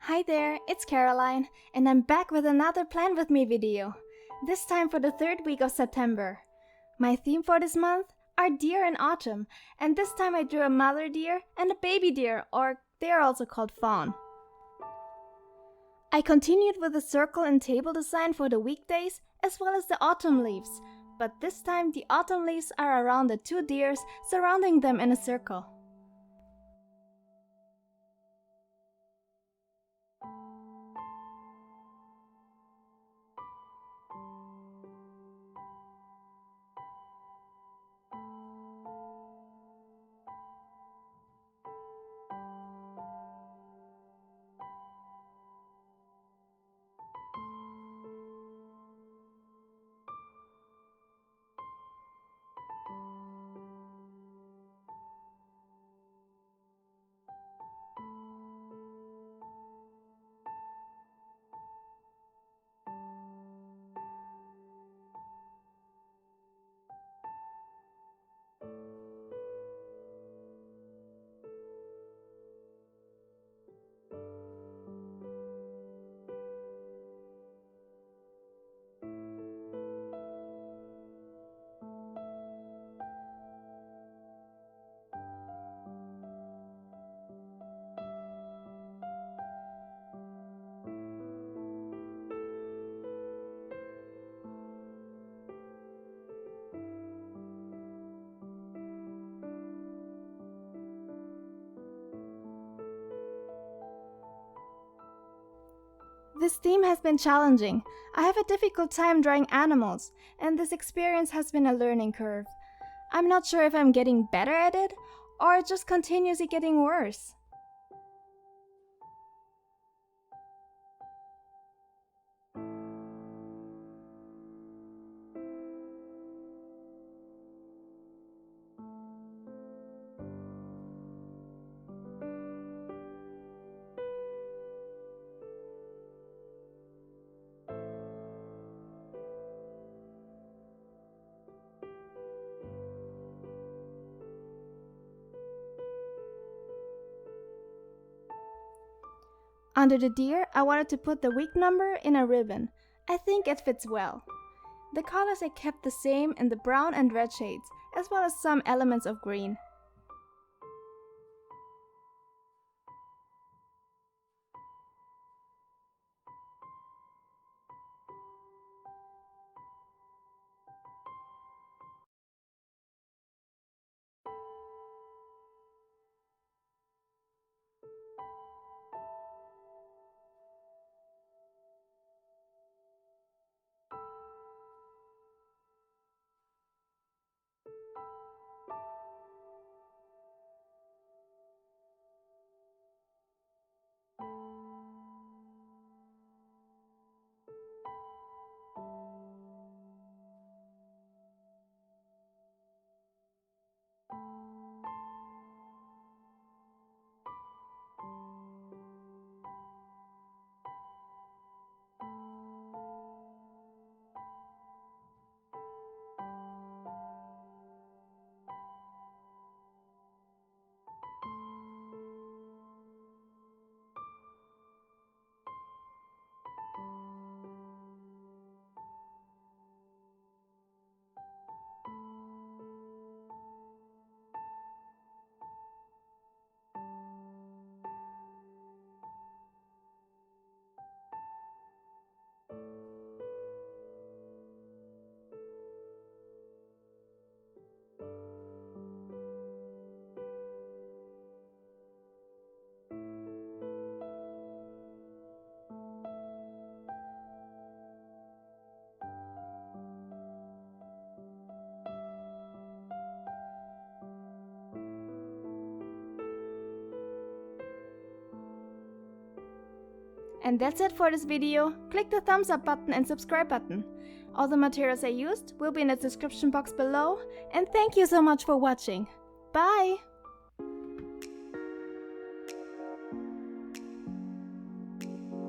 Hi there, it's Caroline, and I'm back with another Plan With Me video, this time for the third week of September. My theme for this month are deer in autumn, and this time I drew a mother deer and a baby deer, or they are also called fawn. I continued with the circle and table design for the weekdays as well as the autumn leaves, but this time the autumn leaves are around the two deers surrounding them in a circle. This theme has been challenging. I have a difficult time drawing animals, and this experience has been a learning curve. I'm not sure if I'm getting better at it, or just continuously getting worse. Under the deer, I wanted to put the week number in a ribbon. I think it fits well. The colors I kept the same in the brown and red shades, as well as some elements of green. And that's it for this video. Click the thumbs up button and subscribe button. All the materials I used will be in the description box below, and thank you so much for watching. Bye!